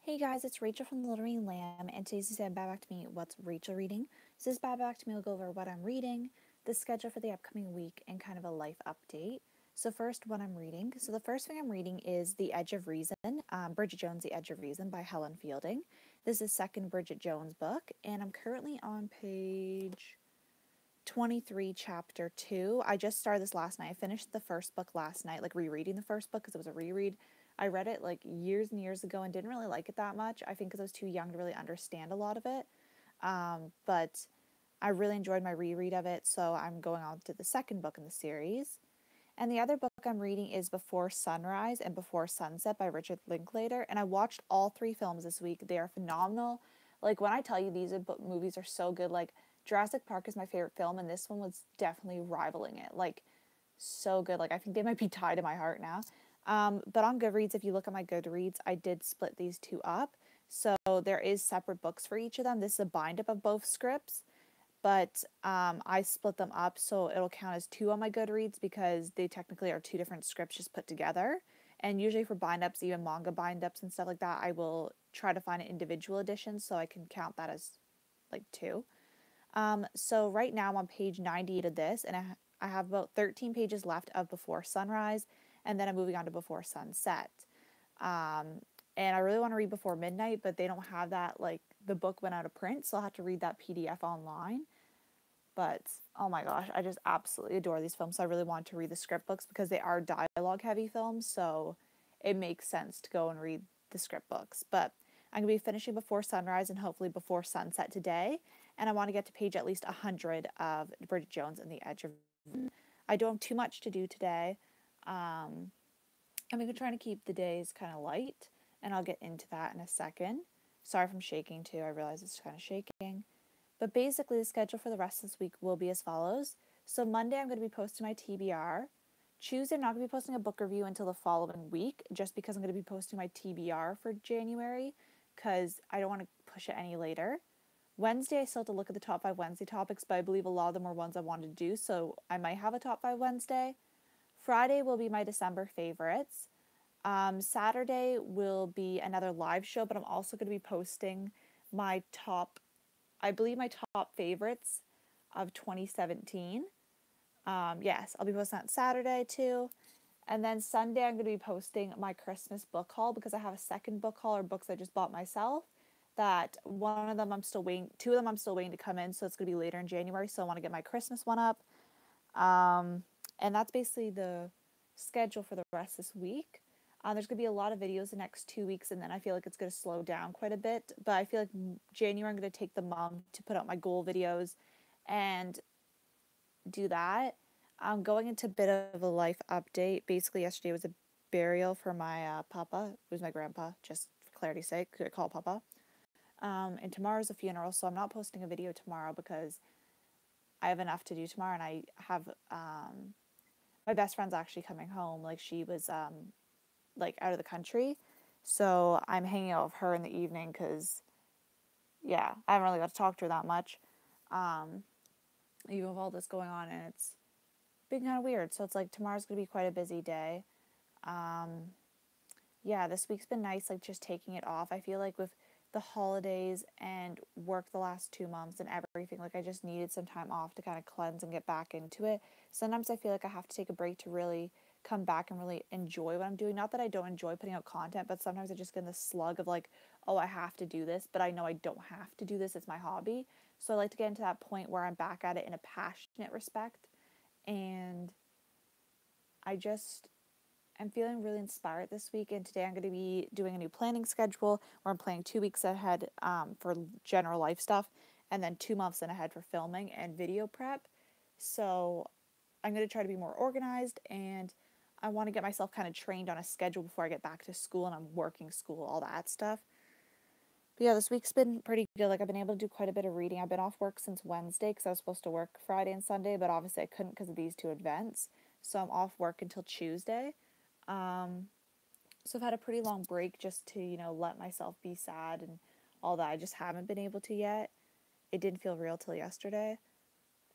Hey guys, it's Rachel from the Littering Lamb, and today's is Back to Me, What's Rachel Reading? So this Back to Me will go over what I'm reading, the schedule for the upcoming week, and kind of a life update. So first, what I'm reading. So the first thing I'm reading is The Edge of Reason, Bridget Jones' The Edge of Reason by Helen Fielding. This is the second Bridget Jones book, and I'm currently on page 23, chapter 2. I just started this last night. I finished the first book last night, like rereading the first book because it was a reread. I read it like years and years ago and didn't really like it that much. I think because I was too young to really understand a lot of it. But I really enjoyed my reread of it, so I'm going on to the second book in the series. And the other book I'm reading is Before Sunrise and Before Sunset by Richard Linklater. And I watched all three films this week. They are phenomenal. Like, when I tell you these movies are so good, like, Jurassic Park is my favorite film, and this one was definitely rivaling it. Like, so good. Like, I think they might be tied to my heart now. But on Goodreads, if you look at my Goodreads, I did split these two up. So there is separate books for each of them. This is a bind up of both scripts, but I split them up so it'll count as two on my Goodreads because they technically are two different scripts just put together. And usually for bind ups, even manga bind ups and stuff like that, I will try to find an individual edition so I can count that as like two. So right now I'm on page 98 of this, and I have about 13 pages left of Before Sunrise, and then I'm moving on to Before Sunset. Um, and I really want to read Before Midnight, but they don't have that. Like, the book went out of print, so I'll have to read that PDF online. But oh my gosh, I just absolutely adore these films. So I really want to read the script books because they are dialogue heavy films, so it makes sense to go and read the script books. But I'm going to be finishing Before Sunrise and hopefully Before Sunset today. And I want to get to page at least 100 of Bridget Jones and the Edge of. I don't have too much to do today. Um, I'm going to try to keep the days kind of light, and I'll get into that in a second. Sorry if I'm shaking too. I realize it's kind of shaking. But basically, the schedule for the rest of this week will be as follows. So, Monday, I'm going to be posting my TBR. Tuesday, I'm not going to be posting a book review until the following week, just because I'm going to be posting my TBR for January, because I don't want to push it any later. Wednesday, I still have to look at the top 5 Wednesday topics, but I believe a lot of them are ones I wanted to do, so I might have a top 5 Wednesday. Friday will be my December favorites. Saturday will be another live show, but I'm also going to be posting my top, I believe, my top favorites of 2017. Yes, I'll be posting that Saturday too. And then Sunday, I'm going to be posting my Christmas book haul because I have a second book haul or books I just bought myself. That one of them I'm still waiting, two of them I'm still waiting to come in, so it's going to be later in January. So I want to get my Christmas one up. And that's basically the schedule for the rest of this week. There's going to be a lot of videos the next 2 weeks, and then I feel like it's going to slow down quite a bit. But I feel like January, I'm going to take the month to put out my goal videos and do that. I'm going into a bit of a life update. Basically, yesterday was a burial for my papa, who's my grandpa, just for clarity's sake, I call papa. And tomorrow's a funeral, so I'm not posting a video tomorrow because I have enough to do tomorrow, and I have my best friend's actually coming home. Like, she was like out of the country, so I'm hanging out with her in the evening because yeah, I haven't really got to talk to her that much. You have all this going on, and it's been kind of weird. So it's like tomorrow's gonna be quite a busy day. Um, yeah, this week's been nice, like just taking it off. I feel like with the holidays and work the last 2 months and everything, like I just needed some time off to kind of cleanse and get back into it. Sometimes I feel like I have to take a break to really come back and really enjoy what I'm doing. Not that I don't enjoy putting out content, but sometimes I just get this slug of like, oh, I have to do this, but I know I don't have to do this. It's my hobby. So I like to get into that point where I'm back at it in a passionate respect. And I just I'm feeling really inspired this week, and today I'm going to be doing a new planning schedule where I'm planning 2 weeks ahead for general life stuff, and then 2 months in ahead for filming and video prep. So I'm going to try to be more organized, and I want to get myself kind of trained on a schedule before I get back to school and I'm working school, all that stuff. But yeah, this week's been pretty good. Like, I've been able to do quite a bit of reading. I've been off work since Wednesday because I was supposed to work Friday and Sunday, but obviously I couldn't because of these two events. So I'm off work until Tuesday. Um, so I've had a pretty long break just to, let myself be sad and all that. I just haven't been able to yet. It didn't feel real till yesterday.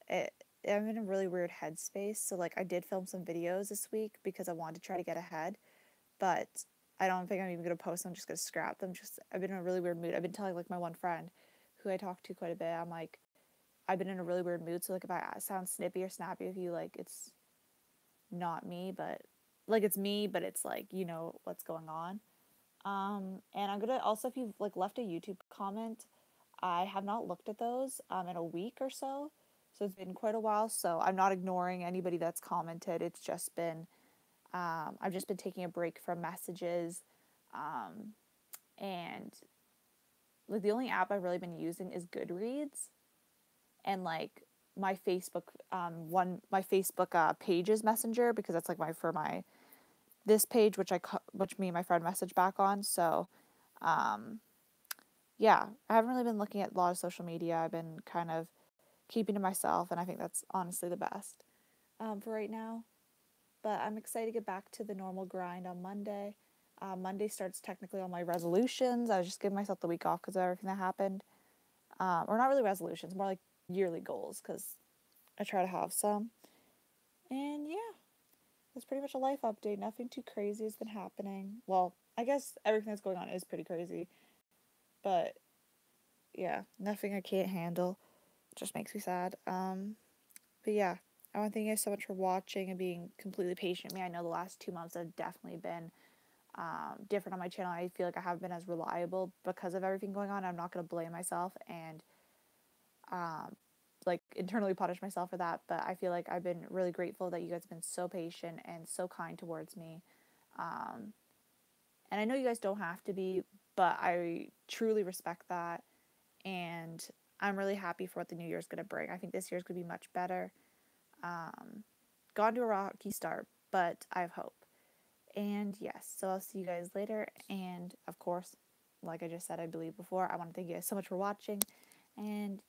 It, I'm in a really weird headspace. So, like, I did film some videos this week because I wanted to try to get ahead. But I don't think I'm even going to post them. I'm just going to scrap them. I've been in a really weird mood. I've been telling like my one friend who I talk to quite a bit, I'm like, I've been in a really weird mood. So like if I sound snippy or snappy with you, like it's not me, but like it's me, but it's like, you know, what's going on. And I'm gonna also, if you've like left a YouTube comment, I have not looked at those in a week or so. So it's been quite a while. So I'm not ignoring anybody that's commented. It's just been I've just been taking a break from messages, and like the only app I've really been using is Goodreads, and like my Facebook my Facebook pages messenger, because that's like my this page which me and my friend message back on. So yeah, I haven't really been looking at a lot of social media. I've been kind of keeping to myself, and I think that's honestly the best for right now. But I'm excited to get back to the normal grind on Monday. Monday starts technically all my resolutions. I was just giving myself the week off because of everything that happened. Or not really resolutions, more like yearly goals, because I try to have some. And yeah, that's pretty much a life update. Nothing too crazy has been happening. Well, I guess everything that's going on is pretty crazy. But yeah, nothing I can't handle. It just makes me sad. But yeah, I want to thank you guys so much for watching and being completely patient with me. I know the last 2 months have definitely been different on my channel. I feel like I haven't been as reliable because of everything going on. I'm not going to blame myself and like internally punish myself for that, but I feel like I've been really grateful that you guys have been so patient and so kind towards me. And I know you guys don't have to be, but I truly respect that. And I'm really happy for what the new year is going to bring. I think this year is going to be much better. Gone to a rocky start, but I have hope. And yes, so I'll see you guys later. And of course, like I just said, I believe before, I want to thank you guys so much for watching. And